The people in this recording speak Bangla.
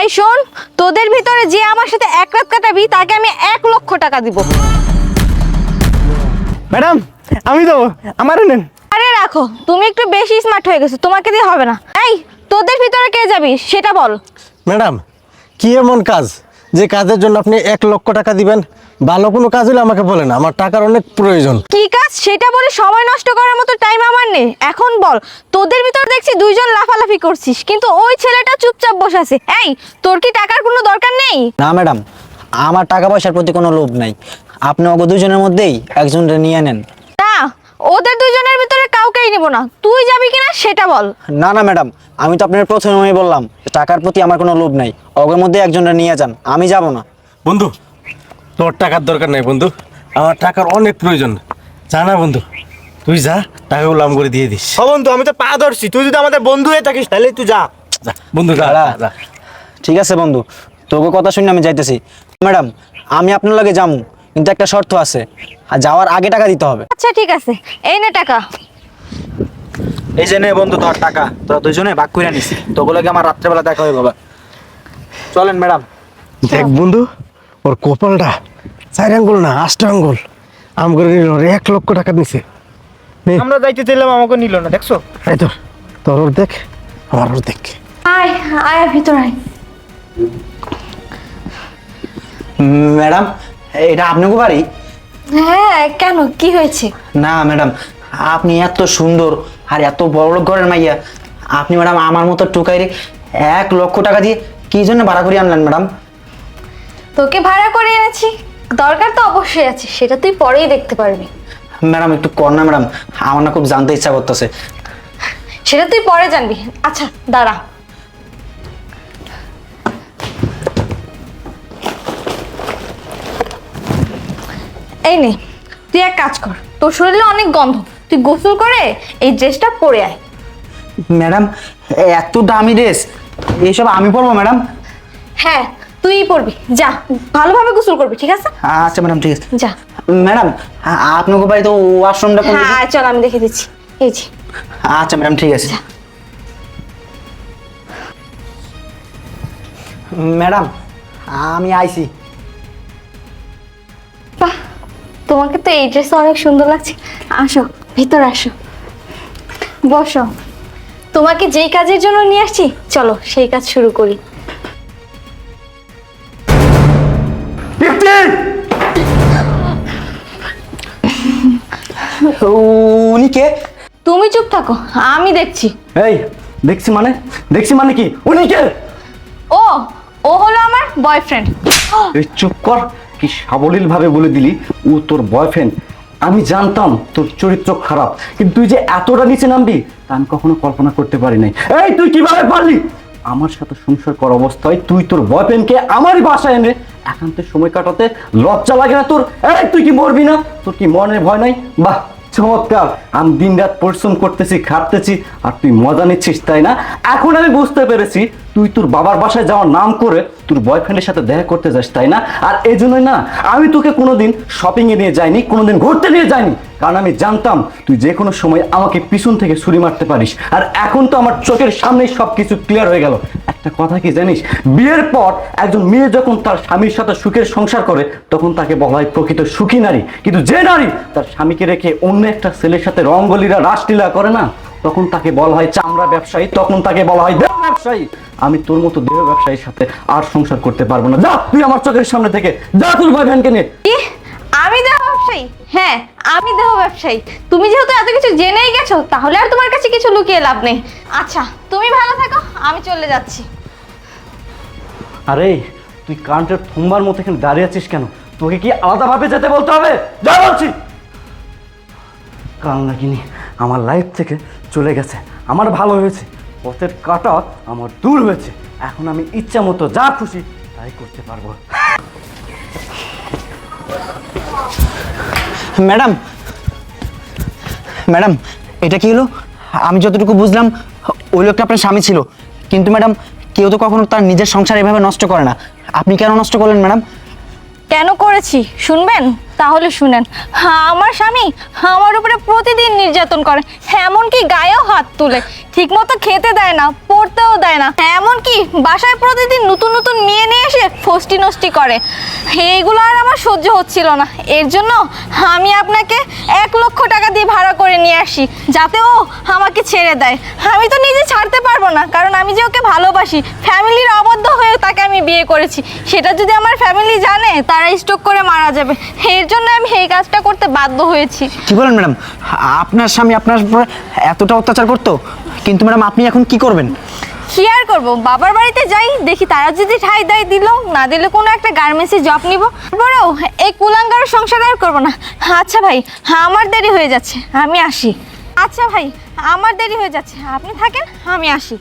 এই শোন, তোদের ভিতরে যে আমার সাথে এক রাত কাটাবি তাকে আমি 1,00,000 টাকা দিব। ম্যাডাম আমি দেবো, আমারও নেন। আরে রাখো, তুমি একটু বেশি স্মার্ট হয়ে গেছো, তোমাকে দিয়ে হবে না। এই তোদের ভিতরে কে যাবি সেটা বল। ম্যাডাম কি এমন কাজ যে কাজের জন্য আপনি 1,00,000 টাকা দিবেন? ভালো কোনো কাজ হলে আমাকে বলেন, আমার টাকার অনেক প্রয়োজন। কি কাজ সেটা বলে সময় নষ্ট করার মতো টাইম আমার নেই। এখন বল, তোদের ভিতরে দেখছি দুইজন লাফালাফি করছিস, কিন্তু ওই ছেলেটা চুপচাপ বসে আছে। এই তোর কি টাকার কোনো দরকার নেই? না ম্যাডাম, আমার টাকা পয়সার প্রতি কোনো লোভ নাই। আপনি ওগো দুজনের মধ্যেই একজনকে নিয়ে নেন। না, ওদের দুজনের ভিতরে কাউকেই নিব না। তুই যাবি কিনা সেটা বল। না না ম্যাডাম, আমি তো আপনার প্রথমেই বললাম টাকার প্রতি আমার কোনো লোভ নাই। ওগোর মধ্যে একজনকে নিয়ে যান, আমি যাব না। বন্ধু তোর টাকার দরকার নাই বন্ধু, আমার টাকার অনেক প্রয়োজন। জানা বন্ধু, তুই যা, টাকাগুলো আম করে দিয়ে দিস। ও বন্ধু আমি তো পা ধরছি, তুই যদি আমাদের বন্ধু হয়ে থাকিস তাহলে তুই যা। যা বন্ধু যা যা। ঠিক আছে বন্ধু, তোকে কথা শুনে আমি যাইতেছি। ম্যাডাম আমি আপনার লগে যামু, কিন্তু একটা শর্ত আছে, আর যাওয়ার আগে টাকা দিতে হবে। আচ্ছা ঠিক আছে, এই নে টাকা। এই যে নে বন্ধু তোর টাকা, তোরা দুজনে ভাগ করে নিস। তোগুলোকে আমার রাত্রেবেলা দেখা হবে বাবা। চলেন ম্যাডাম। দেখ বন্ধু, ওর কপালটা 4 আঙ্গুল না 8 আঙ্গুল আম করে নিল, 1,00,000 টাকা নিছে। আমরা যাইতে চাইলাম আমাকে নিল না, দেখছো? এই তো তোর ওর দেখ, আমার ওর দেখ। আয় আয় ভিতর আয়। ম্যাডাম এটা আপনাকে বাড়ি? হ্যাঁ, কেন কি হয়েছে? না ম্যাডাম, আপনি এত সুন্দর আর এত বড় ঘরের মাইয়া, আপনি ম্যাডাম আমার মতো টুকাইরে 1,00,000 টাকা দিয়ে কি জন্য ভাড়া করে আনলেন ম্যাডাম? তোকে ভাড়া করে এনেছি, দরকার তো অবশ্যই আছে, সেটা তুই পরেই দেখতে পারবি। ম্যাডাম একটু কর না ম্যাডাম, আমার না খুব জানতে ইচ্ছা করতেছে। সেটা তুই পরে জানবি। আচ্ছা দাঁড়া। এই নে, তুই এক কাজ কর, তোর শরীরে অনেক গন্ধ, তুই গোসল করে এই ড্রেসটা পরে আয়। ম্যাডাম এত দামি ড্রেস, এইসব আমি পরবো ম্যাডাম? হ্যাঁ তুই পরবি, যা ভালোভাবে গোসল করবি, ঠিক আছে? আচ্ছা ম্যাডাম ঠিক আছে। যা। ম্যাডাম আপনাকে বাড়ি তো ওয়াশরুমটা কোন দিকে? হ্যাঁ চল আমি দেখে দিচ্ছি, এই যে। আচ্ছা ম্যাডাম ঠিক আছে। ম্যাডাম আমি আইছি। বাহ, তোমাকে তো এই ড্রেস অনেক সুন্দর লাগছে। আসো ভিতরে আসো, বসো। তোমাকে যেই কাজের জন্য নিয়ে আসছি, চলো সেই কাজ শুরু করি। উনি কে? তুমি চুপ থাকো, আমি দেখছি। এই দেখছি মানে কি? উনি কে? ও ও হলো আমার বয়ফ্রেন্ড। এই চুপ কর, কি সাবলীল ভাবে বলে দিলি ও তোর বয়ফ্রেন্ড। আমি জানতাম তোর চরিত্র খারাপ, কিন্তু তুই যে এতটা নিচে নামবি তা আমি কখনো কল্পনা করতে পারি নাই। এই তুই কিভাবে পারলি আমার সাথে সংসার করা অবস্থায় তুই তোর বয়ফ্রেন্ডকে আমারই বাসায় এনে একান্তে সময় কাটাতে লজ্জা লাগে না তোর? এই তুই কি মরবি না? তোর কি মনের ভয় নাই? বাহ চমৎকার, আমি দিন রাত পরিশ্রম করতেছি, খাটতেছি, আর তুই মজা নিচ্ছিস, তাই না? এখন আমি বুঝতে পেরেছি তুই তোর বাবার বাসায় যাওয়ার নাম করে তোর বয়ফ্রেন্ডের সাথে দেখা করতে যাস, তাই না? আর এই জন্যই না আমি তোকে কোনোদিন শপিং এ নিয়ে যাইনি, কোনোদিন ঘুরতে নিয়ে যাইনি, কারণ আমি জানতাম তুই যে কোনো সময় আমাকে পিছন থেকে ছুরি মারতে পারিস। আর এখন তো আমার চোখের সামনেই সবকিছু ক্লিয়ার হয়ে গেল। একটা কথা কি জানিস, বিয়ের পর একজন মেয়ে যখন তার স্বামীর সাথে সুখের সংসার করে তখন তাকে বলা হয় প্রকৃত সুখী নারী, কিন্তু যে নারী তার স্বামীকে রেখে অন্য একটা ছেলের সাথে রঙ্গলীলা রাসলীলা করে না, তখন তাকে বলা হয় চামড়া ব্যবসায়ী, তখন তাকে বলা হয় দেহ ব্যবসায়ী। আমি তোর মতো দেহ ব্যবসায়ীর সাথে আর সংসার করতে পারবো না। যা তুই আমার চোখের সামনে থেকে, যা তোর বয়ফ্রেন্ডকে নিয়ে। কি? আমি দেহ ব্যবসায়ী? হ্যাঁ আমি দেহ ব্যবসায়ী। তুমি যেহেতু এত কিছু জেনেই গেছো, তাহলে আর তোমার কাছে কিছু লুকিয়ে লাভ নেই। আচ্ছা তুমি ভালো থাকো, আমি চলে যাচ্ছি। আরে তুই কারেন্টের থম্বার মতো এখানে দাঁড়িয়ে আছিস কেন? তোকে কি আলাদাভাবে যেতে বলতে হবে? যা বলছি। কাল নাকিনি আমার লাইফ থেকে চলে গেছে, আমার ভালো হয়েছে, পথের কাটা আমার দূর হয়েছে। এখন আমি ইচ্ছা মতো যা খুশি তাই করতে পারবো। ম্যাডাম ম্যাডাম এটা কি হলো? আমি যতটুকু বুঝলাম ওই লোকটা আপনার স্বামী ছিল, কিন্তু ম্যাডাম কেউ তো কখনো তার নিজের সংসার এভাবে নষ্ট করে না। আপনি কেন নষ্ট করলেন ম্যাডাম? কেন করেছি শুনবেন? তাহলে শুনেন। আমার স্বামী আমার উপরে প্রতিদিন নির্যাতন করে, এমনকি গায়েও হাত তুলে, ঠিক মতো খেতে দেয় না, পড়তেও দেয় না, এমন এমনকি বাসায় প্রতিদিন নতুন নতুন মেয়ে নিয়ে এসে ফষ্টি নষ্টি করে। এইগুলো আর আমার সহ্য হচ্ছিল না, এর জন্য আমি আপনাকে 1,00,000 টাকা দিয়ে ভাড়া করে নিয়ে আসি, যাতে ও আমাকে ছেড়ে দেয়। আমি তো নিজে ছাড়তে পারবো না, কারণ আমি যে ওকে ভালোবাসি, ফ্যামিলির অবদ্ধ হয়ে তাকে আমি বিয়ে করেছি। সেটা যদি আমার ফ্যামিলি জানে, তারা স্ট্রোক করে মারা যাবে। এর জন্য আমি এই কাজটা করতে বাধ্য হয়েছি। কি বলেন ম্যাডাম? আপনার স্বামী আপনার উপরে এতটা অত্যাচার করতো, কিন্তু ম্যাডাম আপনি এখন কি করবেন? কি আর করবো, বাবার বাড়িতে যাই, দেখি তারা যদি ঠাই দেয় দিল, না দিলে কোনো একটা গার্মেন্টসে জব নিব। তারপরেও এই কুলাঙ্গার সংসার আর করবো না। আচ্ছা ভাই, আমার দেরি হয়ে যাচ্ছে, আমি আসি। আচ্ছা ভাই, আমার দেরি হয়ে যাচ্ছে, আপনি থাকেন, আমি আসি।